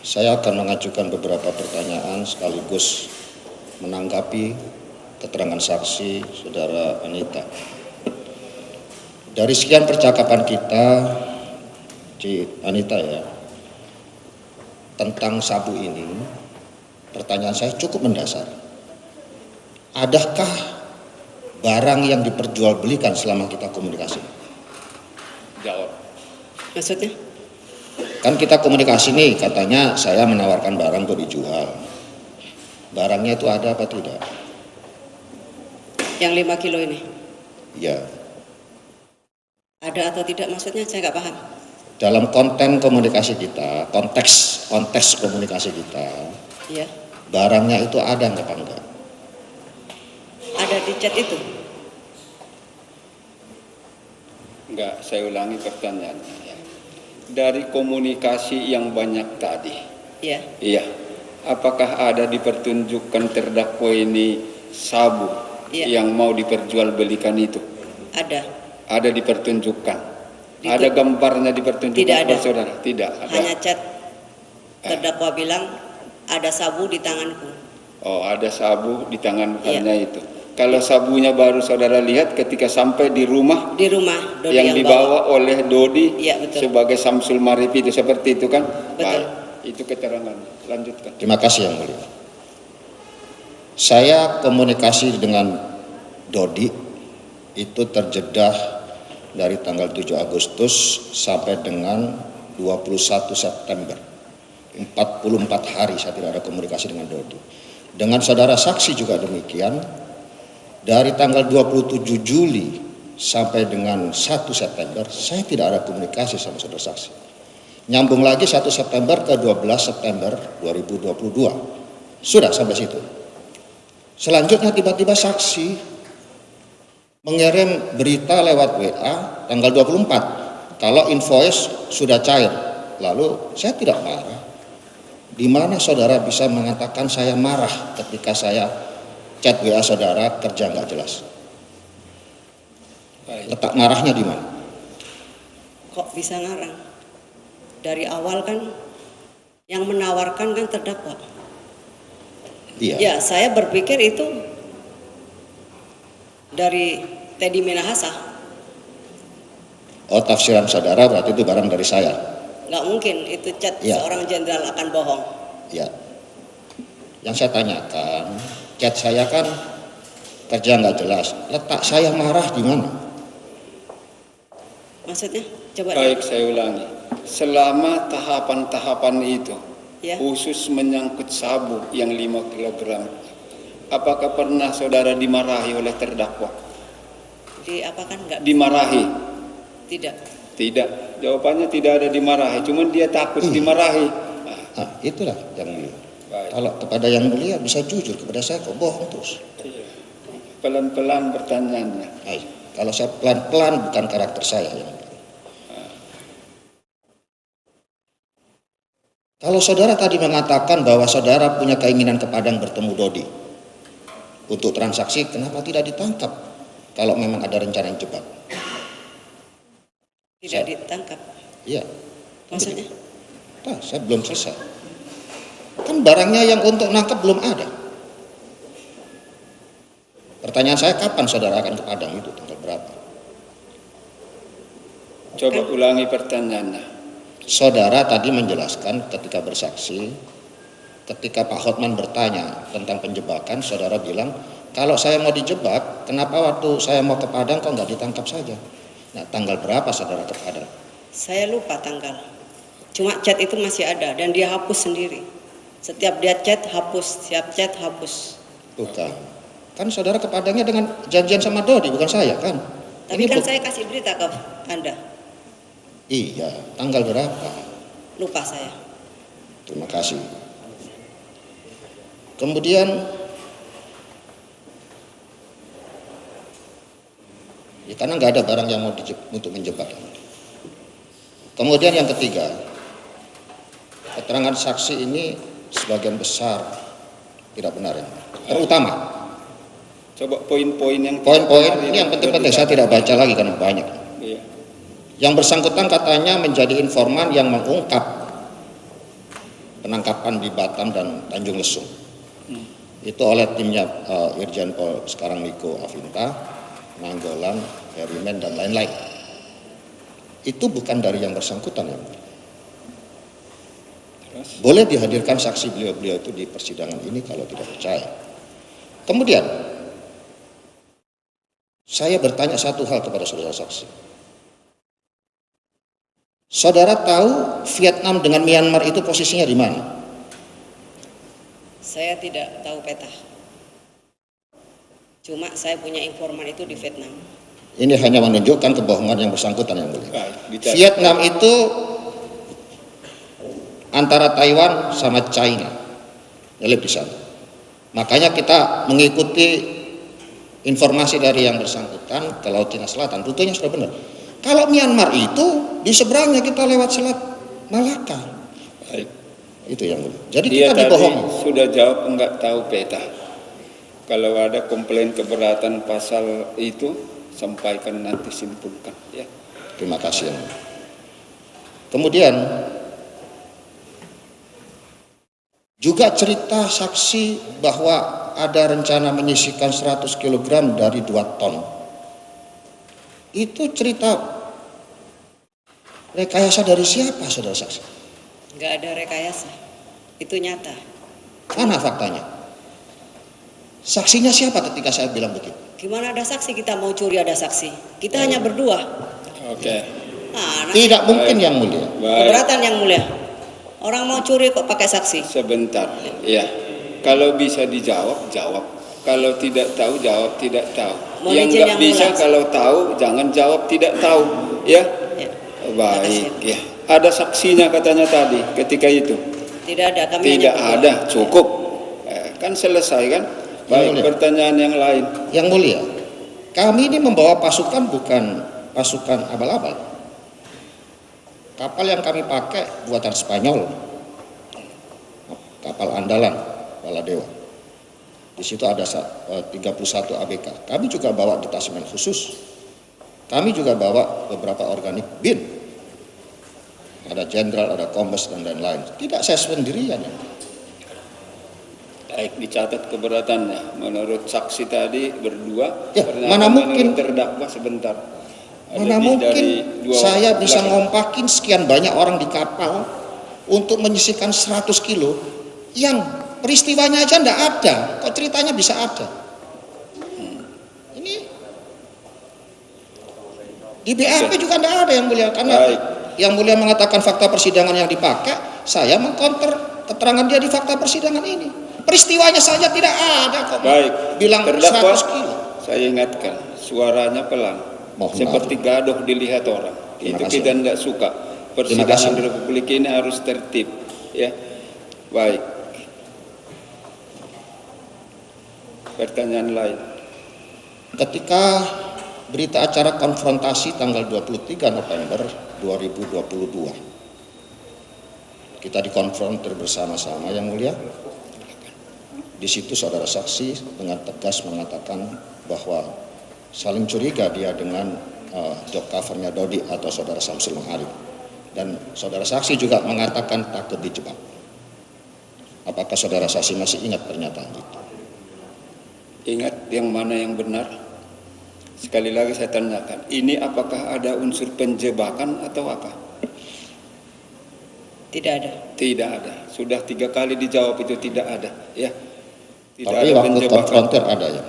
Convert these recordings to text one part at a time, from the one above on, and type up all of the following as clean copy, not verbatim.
Saya akan mengajukan beberapa pertanyaan sekaligus menanggapi keterangan saksi Saudara Anita. Dari sekian percakapan kita, Anita ya, tentang sabu ini, pertanyaan saya cukup mendasar. Adakah barang yang diperjualbelikan selama kita komunikasi? Jawab. Maksudnya? Kan kita komunikasi nih, katanya saya menawarkan barang untuk dijual. Barangnya itu ada apa tidak? Yang 5 kilo ini? Ya. Ada atau tidak maksudnya saya nggak paham. Dalam konten komunikasi kita, konteks komunikasi kita, Iya. barangnya itu ada nggak apa enggak? Ada di chat itu? Enggak, saya ulangi pertanyaannya. Ya. Dari komunikasi yang banyak tadi, Iya. iya, apakah ada dipertunjukkan terdakwa ini sabu Iya. yang mau diperjualbelikan itu? Ada. Ada dipertunjukkan? Ada gambarnya dipertunjukkan Tidak ada. kepada saudara? Tidak ada. Hanya chat terdakwa bilang ada sabu di tanganku. Oh, ada sabu di tangan Iya. hanya itu. Kalau sabunya baru saudara lihat ketika sampai di rumah Di rumah Dodi yang bawa. dibawa oleh Dodi Iya, betul. sebagai Samsul Marifi itu seperti itu kan? Betul. Baik, itu keterangan. Lanjutkan. Terima kasih Yang Mulia. Saya komunikasi dengan Dodi itu terjedah dari tanggal 7 Agustus sampai dengan 21 September. 44 hari saya tidak ada komunikasi dengan Dodi. Dengan saudara saksi juga demikian. Dari tanggal 27 Juli sampai dengan 1 September saya tidak ada komunikasi sama saudara saksi. Nyambung lagi 1 September ke 12 September 2022. Sudah sampai situ. Selanjutnya tiba-tiba saksi mengirim berita lewat WA tanggal 24 kalau invoice sudah cair. Lalu saya tidak marah. Di mana saudara bisa mengatakan saya marah ketika saya chat WA saudara kerja nggak jelas? Baik. Letak marahnya di mana? Kok bisa ngarang? Dari awal kan yang menawarkan kan terdakwa. Iya. Ya, saya berpikir itu dari Teddy Minahasa. Oh, tafsiran saudara berarti itu barang dari saya. Nggak mungkin itu chat Ya. seorang jenderal akan bohong. Ya. Yang saya tanyakan, chat saya kan kerja nggak jelas. Letak saya marah di mana? Maksudnya? Coba Baik, saya ulangi. Selama tahapan-tahapan itu, Ya. khusus menyangkut sabu yang 5 kg, apakah pernah saudara dimarahi oleh terdakwa? Diapakan nggak? Dimarahi? Tidak. Tidak. Jawabannya tidak ada dimarahi, cuman dia takut dimarahi. Nah, itulah yang mulia. Baik. Kalau kepada yang mulia bisa jujur, kepada saya kok bohong terus. Iya. Pelan-pelan pertanyaannya. Baik. Kalau saya pelan-pelan bukan karakter saya yang mulia. Kalau saudara tadi mengatakan bahwa saudara punya keinginan ke Padang bertemu Dodi untuk transaksi, kenapa tidak ditangkap kalau memang ada rencana yang jebak? Tidak ditangkap. Iya. Maksudnya? Nah, saya belum selesai. Kan barangnya yang untuk nangkap belum ada. Pertanyaan saya, kapan saudara akan ke Padang itu? Tanggal berapa? Coba ulangi pertanyaannya. Saudara tadi menjelaskan ketika bersaksi, ketika Pak Hotman bertanya tentang penjebakan, saudara bilang, kalau saya mau dijebak, kenapa waktu saya mau ke Padang kok nggak ditangkap saja? Nah, tanggal berapa saudara ke Padang? Saya lupa tanggal. Cuma chat itu masih ada dan dia hapus sendiri. Setiap dia chat hapus, setiap chat hapus. Bukan. Kan saudara ke Padangnya dengan janjian sama Dodi, bukan saya kan? Tapi kan saya kasih berita ke Anda. Iya, tanggal berapa? Lupa saya. Terima kasih. Kemudian ya, karena nggak ada barang yang mau untuk menjebak. Kemudian yang ketiga, keterangan saksi ini sebagian besar tidak benar ya. Terutama Coba poin-poin yang poin-poin ini yang penting-penting, saya tidak baca lagi karena banyak. Iya. Yang bersangkutan katanya menjadi informan yang mengungkap penangkapan di Batam dan Tanjung Lesung. Itu oleh timnya Irjen Pol sekarang Niko Afinta, Nanggolan, Herimen, dan lain-lain. Itu bukan dari yang bersangkutan ya. Boleh dihadirkan saksi beliau-beliau itu di persidangan ini kalau tidak percaya. Kemudian, saya bertanya satu hal kepada saudara saksi. Saudara tahu Vietnam dengan Myanmar itu posisinya di mana? Saya tidak tahu peta. Cuma saya punya informan itu di Vietnam. Ini hanya menunjukkan kebohongan yang bersangkutan yang mulia. Bicara. Vietnam itu antara Taiwan sama China, lebih di sana. Makanya kita mengikuti informasi dari yang bersangkutan ke Laut Cina Selatan, rutenya sudah benar. Kalau Myanmar itu di seberangnya kita lewat Selat Malaka. Baik. Itu yang mulia. Jadi Dia kita dibohongi. sudah jawab enggak tahu peta. Kalau ada komplain keberatan pasal itu, sampaikan nanti simpulkan. Ya. Terima kasih yang mulia. Kemudian juga cerita saksi bahwa ada rencana menyisihkan 100 kg dari 2 ton. Itu cerita rekayasa dari siapa, saudara saksi? Nggak ada rekayasa. Itu nyata. Mana faktanya? Saksinya siapa ketika saya bilang begitu? Gimana ada saksi? Kita mau curi ada saksi. Kita hanya berdua. Oke. Nah, Tidak mungkin yang mulia. Baik. keberatan yang mulia. Orang mau curi kok pakai saksi? Sebentar. Ya. Kalau bisa dijawab, jawab. Kalau tidak tahu, jawab tidak tahu. Mohon Yang izin nggak yang bisa mulia. kalau tahu, jangan jawab tidak tahu. Ya. Ya. Baik. Ya. Ada saksinya katanya tadi ketika itu. Tidak ada. Kami Tidak hanya berdua. ada, cukup. Kan selesai kan? Baik, mulia. pertanyaan yang lain. Yang mulia, kami ini membawa pasukan bukan pasukan abal-abal. Kapal yang kami pakai buatan Spanyol, kapal andalan Baladewa. Di situ ada 31 ABK. Kami juga bawa detasemen khusus. Kami juga bawa beberapa organik BIN. Ada jenderal, ada kombes, dan lain-lain. Tidak saya sendirian. Baik, dicatat keberatannya. Menurut saksi tadi berdua. Ya, ternyata mana mungkin menurut terdakwa sebentar. Mana Lebih mungkin dari 2 saya bisa belakang. ngompakin sekian banyak orang di kapal untuk menyisihkan 100 kilo yang peristiwanya aja enggak ada. Kok ceritanya bisa ada? Ini di BAP juga enggak ada yang mulia. Karena Baik. yang mulia mengatakan fakta persidangan yang dipakai, saya mengkonter keterangan dia di fakta persidangan ini. Peristiwanya saja tidak ada kok. Baik. Bilang Terdakwa, 100 kilo. saya ingatkan, suaranya pelan. Mohon Seperti gaduh dilihat orang. Terima Itu kasih. kita tidak suka. Terima Persidangan kasih. di Republik ini harus tertib. Ya. Baik. Pertanyaan lain. Ketika berita acara konfrontasi tanggal 23 November 2022, kita dikonfrontir bersama-sama yang mulia. Di situ saudara saksi dengan tegas mengatakan bahwa saling curiga dia dengan job covernya Dodi atau saudara Samsul Ma'arif. Dan saudara saksi juga mengatakan takut dijebak. Apakah saudara saksi masih ingat pernyataan itu? Ingat yang mana yang benar? Sekali lagi saya tanyakan, ini apakah ada unsur penjebakan atau apa? Tidak ada. Tidak ada. Sudah 3 kali dijawab itu tidak ada. Ya. Tidak Tapi ada waktu penjebakan. konfrontir ada ya.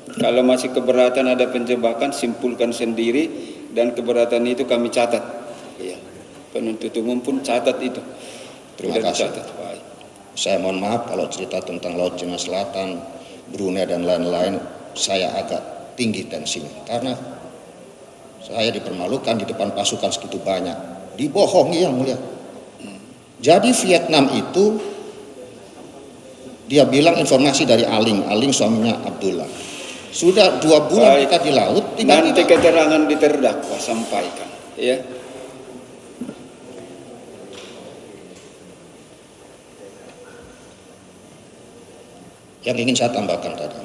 Kalau masih keberatan ada penjebakan, simpulkan sendiri dan keberatan itu kami catat. Ya. Penuntut umum pun catat itu. Terima Sudah kasih. dicatat. Baik. Saya mohon maaf kalau cerita tentang Laut Cina Selatan, Brunei dan lain-lain, saya agak tinggi tensinya. Karena saya dipermalukan di depan pasukan segitu banyak. Dibohongi yang mulia. Jadi Vietnam itu, dia bilang informasi dari Aling suaminya Abdullah. Sudah 2 bulan Baik. kita di laut, Nanti tiba-tiba keterangan di terdakwa sampaikan. Ya. yang ingin saya tambahkan tadi.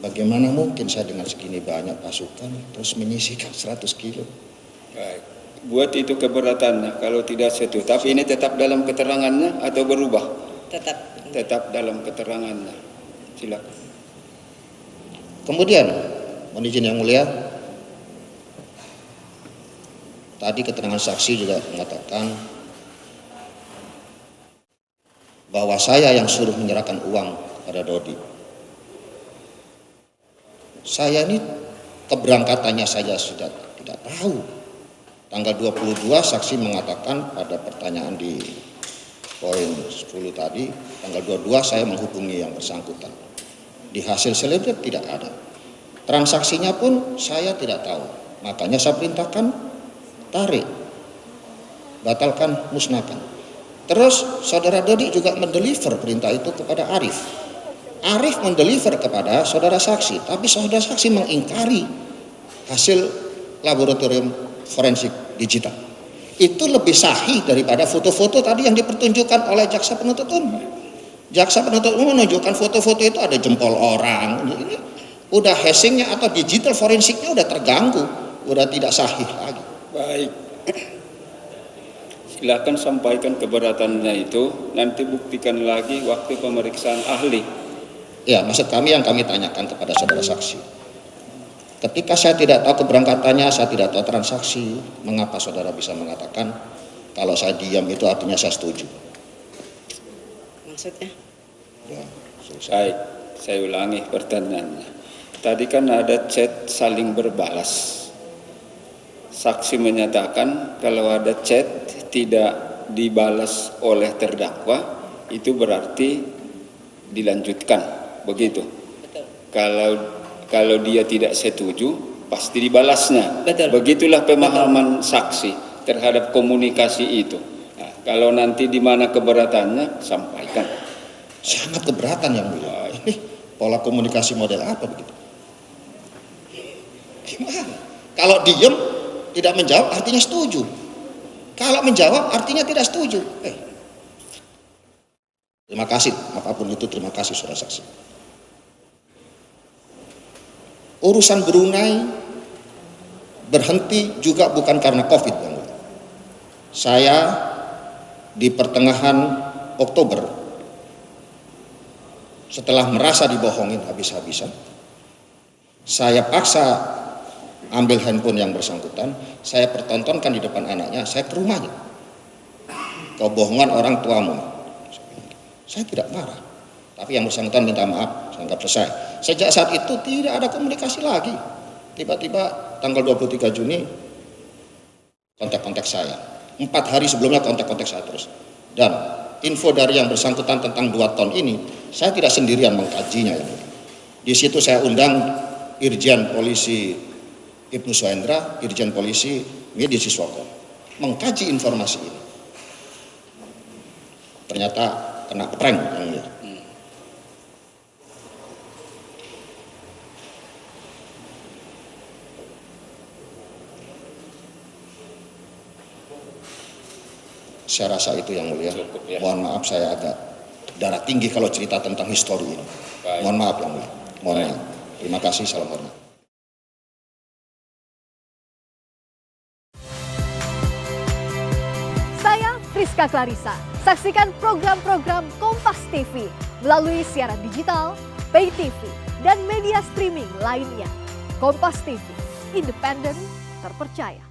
Bagaimana mungkin saya dengan segini banyak pasukan terus menyisihkan 100 kilo? Baik. buat itu keberatannya kalau tidak setuju. Tapi ini tetap dalam keterangannya atau berubah? Tetap dalam keterangannya. Silakan. Kemudian, mohon izin yang mulia, tadi keterangan saksi juga mengatakan bahwa saya yang suruh menyerahkan uang pada Dodi. Saya ini keberangkatannya saja sudah tidak tahu. Tanggal 22 saksi mengatakan pada pertanyaan di poin 10 tadi, tanggal 22 saya menghubungi yang bersangkutan. Di hasil selebret tidak ada. Transaksinya pun saya tidak tahu. Makanya saya perintahkan tarik, batalkan, musnahkan. Terus saudara Dodi juga mendeliver perintah itu kepada Arif. Arif mendeliver kepada saudara saksi, tapi saudara saksi mengingkari hasil laboratorium forensik digital. Itu lebih sahih daripada foto-foto tadi yang dipertunjukkan oleh jaksa penuntut umum. Jaksa penuntut umum menunjukkan foto-foto itu ada jempol orang. Ini udah hashingnya atau digital forensiknya udah terganggu, udah tidak sahih lagi. Baik. Silakan sampaikan keberatannya itu, nanti buktikan lagi waktu pemeriksaan ahli. Ya, maksud kami yang kami tanyakan kepada saudara saksi. Ketika saya tidak tahu keberangkatannya, saya tidak tahu transaksi, mengapa saudara bisa mengatakan kalau saya diam itu artinya saya setuju? Maksudnya? Ya, selesai. Baik, saya ulangi pertanyaannya. Tadi kan ada chat saling berbalas. Saksi menyatakan kalau ada chat tidak dibalas oleh terdakwa, itu berarti dilanjutkan. Begitu. Betul. Kalau dia tidak setuju, pasti dibalasnya. Betul. Begitulah pemahaman saksi terhadap komunikasi itu. Nah, kalau nanti di mana keberatannya, sampaikan. Sangat keberatan yang mulia. Ini pola komunikasi model apa begitu? Gimana? Kalau diem tidak menjawab artinya setuju. Kalau menjawab artinya tidak setuju. Terima kasih, apapun itu terima kasih saudara saksi. Urusan Brunei berhenti juga bukan karena COVID. Saya di pertengahan Oktober setelah merasa dibohongin habis-habisan, saya paksa ambil handphone yang bersangkutan, saya pertontonkan di depan anaknya, saya ke rumahnya. Kebohongan orang tuamu. Saya tidak marah, tapi yang bersangkutan minta maaf, saya anggap selesai. Sejak saat itu tidak ada komunikasi lagi. Tiba-tiba tanggal 23 Juni kontak-kontak saya. 4 hari sebelumnya kontak-kontak saya terus. Dan info dari yang bersangkutan tentang 2 ton ini, saya tidak sendirian mengkajinya. Di situ saya undang Irjen Polisi Ibnu Suhendra, Irjen Polisi Medi Siswoko, mengkaji informasi ini. Ternyata kena prank yang lihat. Saya rasa itu yang mulia. Cukup, ya. Mohon maaf saya agak darah tinggi kalau cerita tentang histori ini. Baik. Mohon maaf yang mulia. Mohon Baik. maaf. Terima kasih, salam hormat. Saya Friska Clarissa. Saksikan program-program Kompas TV melalui siaran digital, pay TV, dan media streaming lainnya. Kompas TV, independen, terpercaya.